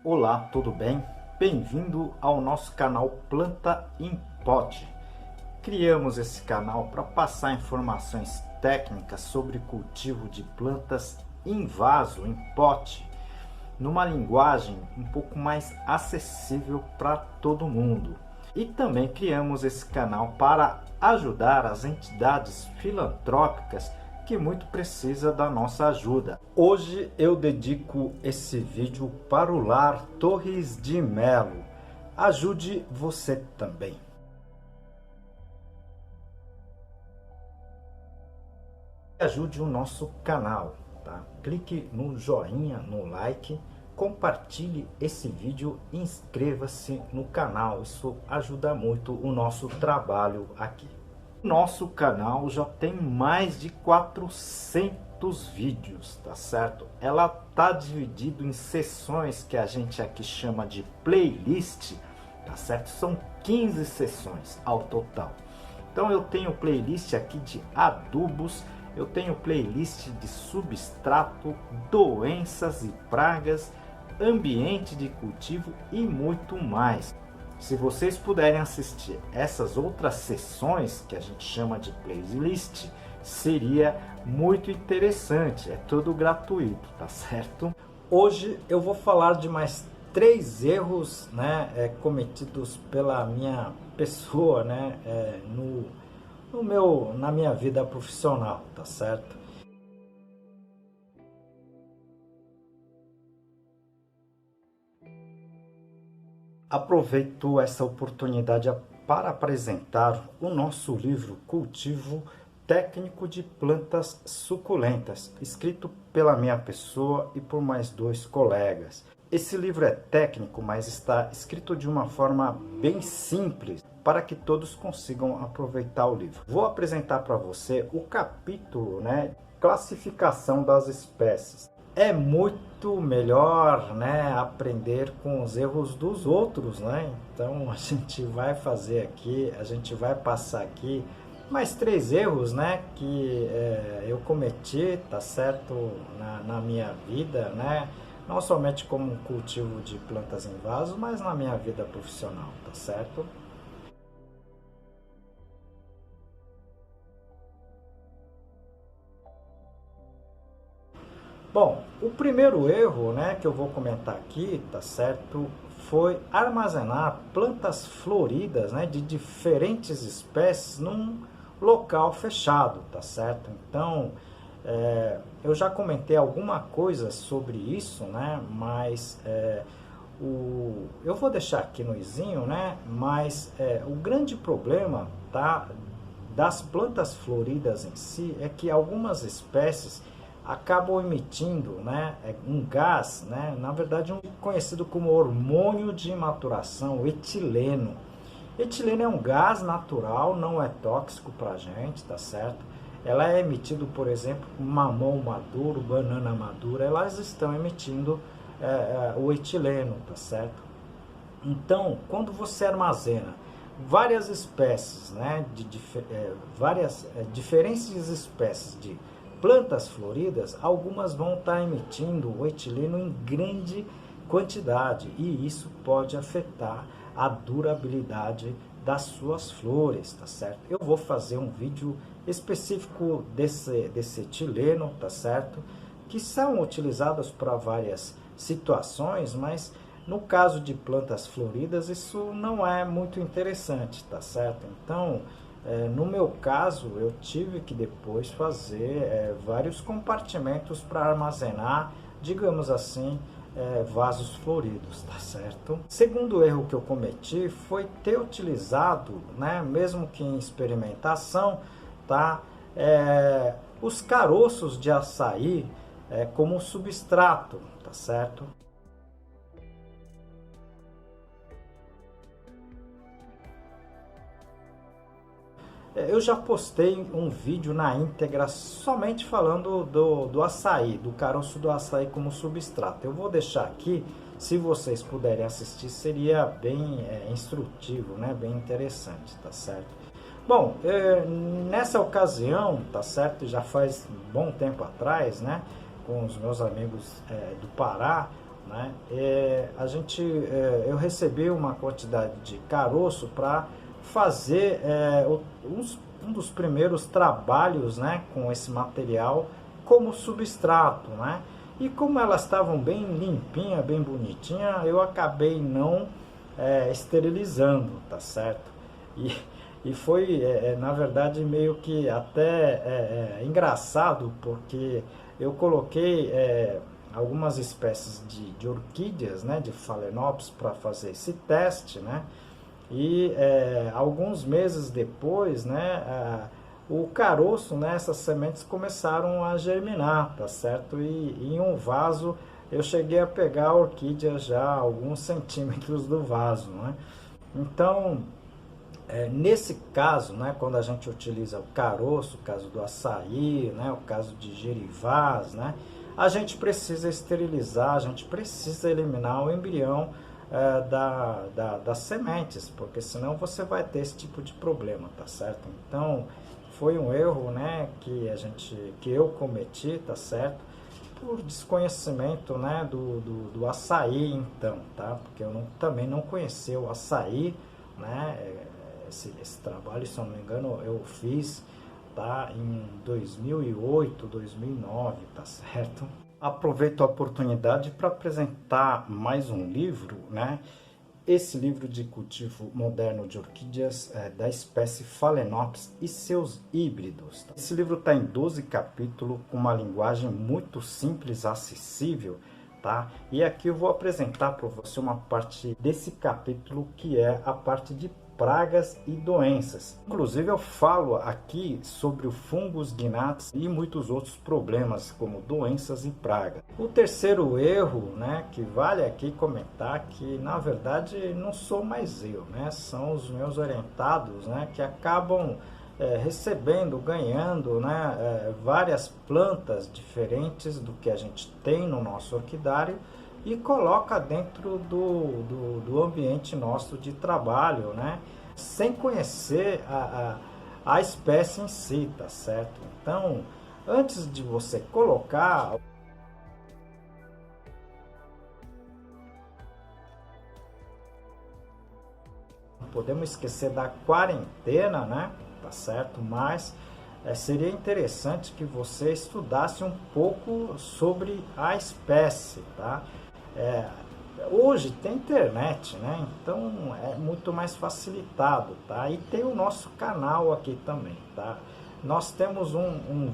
Olá, tudo bem? Bem-vindo ao nosso canal Planta em Pote. Criamos esse canal para passar informações técnicas sobre cultivo de plantas em vaso, em pote, numa linguagem um pouco mais acessível para todo mundo. E também criamos esse canal para ajudar as entidades filantrópicas que muito precisa da nossa ajuda. Hoje eu dedico esse vídeo para o Lar Torres de Melo. Ajude você também. Ajude o nosso canal, tá? Clique no joinha, no like, compartilhe esse vídeo e inscreva-se no canal. Isso ajuda muito o nosso trabalho aqui. Nosso canal já tem mais de 400 vídeos, tá certo? Ela tá dividido em seções que a gente aqui chama de playlist, tá certo? São 15 sessões ao total. Então eu tenho playlist aqui de adubos, eu tenho playlist de substrato, doenças e pragas, ambiente de cultivo e muito mais. Se vocês puderem assistir essas outras sessões, que a gente chama de playlist, seria muito interessante. É tudo gratuito, tá certo? Hoje eu vou falar de mais 3 erros, cometidos pela minha pessoa, na minha vida profissional, tá certo? Aproveito essa oportunidade para apresentar o nosso livro Cultivo Técnico de Plantas Suculentas, escrito pela minha pessoa e por mais 2 colegas. Esse livro é técnico, mas está escrito de uma forma bem simples para que todos consigam aproveitar o livro. Vou apresentar para você o capítulo, classificação das espécies. É muito melhor, aprender com os erros dos outros, Então a gente vai fazer aqui, a gente vai passar aqui mais 3 erros, que eu cometi, tá certo, na minha vida, Não somente como cultivo de plantas em vaso, mas na minha vida profissional, tá certo? Bom, o primeiro erro, que eu vou comentar aqui, tá certo, foi armazenar plantas floridas, de diferentes espécies num local fechado, tá certo? Então, eu já comentei alguma coisa sobre isso, mas eu vou deixar aqui no izinho, mas o grande problema, tá, das plantas floridas em si é que algumas espécies acabam emitindo um gás, na verdade conhecido como hormônio de maturação, o etileno. Etileno é um gás natural, não é tóxico para a gente, tá certo? Ela é emitido, por exemplo, mamão maduro, banana madura, elas estão emitindo o etileno, tá certo? Então, quando você armazena várias espécies, diferentes espécies de plantas floridas, algumas vão estar emitindo o etileno em grande quantidade e isso pode afetar a durabilidade das suas flores, tá certo? Eu vou fazer um vídeo específico desse etileno, tá certo? Que são utilizados para várias situações, mas no caso de plantas floridas isso não é muito interessante, tá certo? Então, no meu caso, eu tive que depois fazer vários compartimentos para armazenar, digamos assim, vasos floridos, tá certo? Segundo erro que eu cometi foi ter utilizado, mesmo que em experimentação, tá, os caroços de açaí como substrato, tá certo? Eu já postei um vídeo na íntegra somente falando do açaí, do caroço do açaí como substrato. Eu vou deixar aqui, se vocês puderem assistir, seria bem instrutivo, bem interessante, tá certo? Bom, nessa ocasião, tá certo, já faz bom tempo atrás, com os meus amigos do Pará, né? Eu recebi uma quantidade de caroço para fazer um dos primeiros trabalhos, né, com esse material como substrato, né? E como elas estavam bem limpinha, bem bonitinha, eu acabei não esterilizando, tá certo? E, e foi, na verdade, meio que até engraçado, porque eu coloquei algumas espécies de orquídeas, né, de Phalaenopsis, para fazer esse teste, né? E alguns meses depois, né, o caroço, né, essas sementes começaram a germinar, tá certo? E em um vaso eu cheguei a pegar a orquídea já a alguns centímetros do vaso, né? Então, nesse caso, né, quando a gente utiliza o caroço, o caso do açaí, né, o caso de gerivás, né, a gente precisa esterilizar, a gente precisa eliminar o embrião das sementes, porque senão você vai ter esse tipo de problema, tá certo? Então, foi um erro, né, que eu cometi, tá certo? Por desconhecimento, né, do açaí, então, tá? Porque eu também não conhecia o açaí, né? Esse trabalho, se eu não me engano, eu fiz, tá, em 2008, 2009, tá certo? Aproveito a oportunidade para apresentar mais um livro, né? Esse livro de cultivo moderno de orquídeas da espécie Phalaenopsis e seus híbridos. Esse livro está em 12 capítulos, com uma linguagem muito simples, acessível, tá? E aqui eu vou apresentar para você uma parte desse capítulo que é a parte de pragas e doenças. Inclusive eu falo aqui sobre o fungus gnats e muitos outros problemas como doenças e pragas. O terceiro erro, né, que vale aqui comentar, que na verdade não sou mais eu, né, são os meus orientados, né, que acabam recebendo, ganhando, né, várias plantas diferentes do que a gente tem no nosso orquidário e coloca dentro do ambiente nosso de trabalho, né? Sem conhecer a espécie em si, tá certo? Então, antes de você colocar, não podemos esquecer da quarentena, né? Tá certo? Mas seria interessante que você estudasse um pouco sobre a espécie, tá? Hoje tem internet, né? Então é muito mais facilitado, tá? E tem o nosso canal aqui também, tá? Nós temos um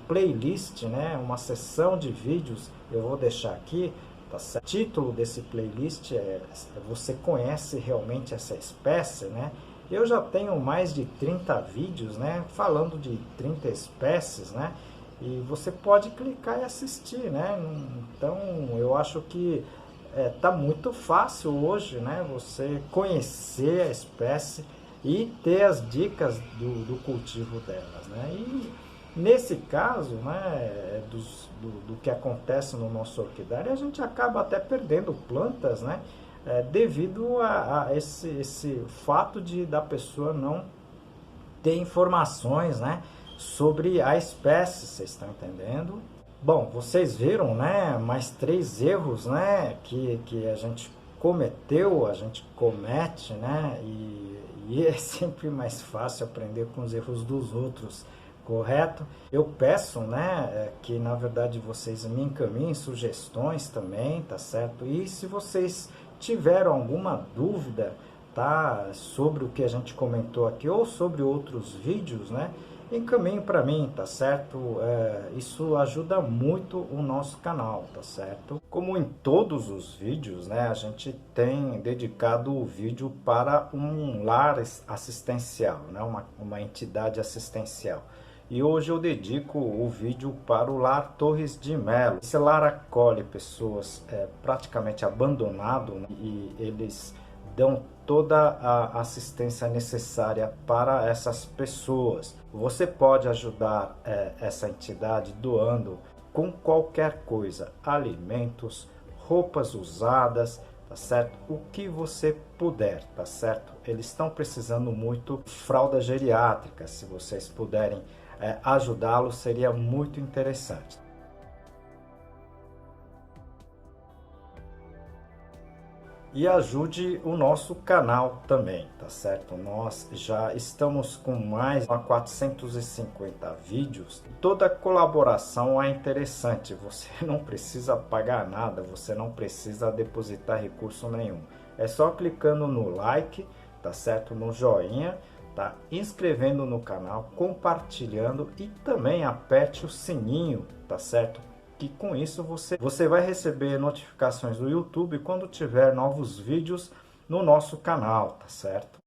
playlist, né? Uma seção de vídeos, eu vou deixar aqui, tá certo? O título desse playlist é Você Conhece Realmente Essa Espécie, né? Eu já tenho mais de 30 vídeos, né? Falando de 30 espécies, né? E você pode clicar e assistir, né? Então eu acho que tá muito fácil hoje, né? Você conhecer a espécie e ter as dicas do cultivo delas, né? E nesse caso, né, do que acontece no nosso orquidário, a gente acaba até perdendo plantas, né? Devido a esse fato da pessoa não ter informações, né, sobre a espécie, vocês estão entendendo? Bom, vocês viram, né, mais 3 erros, né, que a gente cometeu, a gente comete, né, e é sempre mais fácil aprender com os erros dos outros, correto? Eu peço, né, que na verdade vocês me encaminhem sugestões também, tá certo? E se vocês tiveram alguma dúvida, tá, sobre o que a gente comentou aqui ou sobre outros vídeos, né, encaminhe para mim, tá certo? Isso ajuda muito o nosso canal, tá certo? Como em todos os vídeos, né, a gente tem dedicado o vídeo para um lar assistencial, né, uma entidade assistencial. E hoje eu dedico o vídeo para o Lar Torres de Melo. Esse lar acolhe pessoas praticamente abandonadas, né, e eles dão toda a assistência necessária para essas pessoas. Você pode ajudar essa entidade doando com qualquer coisa, alimentos, roupas usadas, tá certo? O que você puder, tá certo? Eles estão precisando muito de fralda geriátrica, se vocês puderem ajudá-los, seria muito interessante. e ajude o nosso canal também, tá certo? Nós já estamos com mais de 450 vídeos. Toda colaboração é interessante, você não precisa pagar nada, você não precisa depositar recurso nenhum. É só clicando no like, tá certo? No joinha, tá? Inscrevendo no canal, compartilhando e também aperte o sininho, tá certo? Que com isso você vai receber notificações do YouTube quando tiver novos vídeos no nosso canal, tá certo?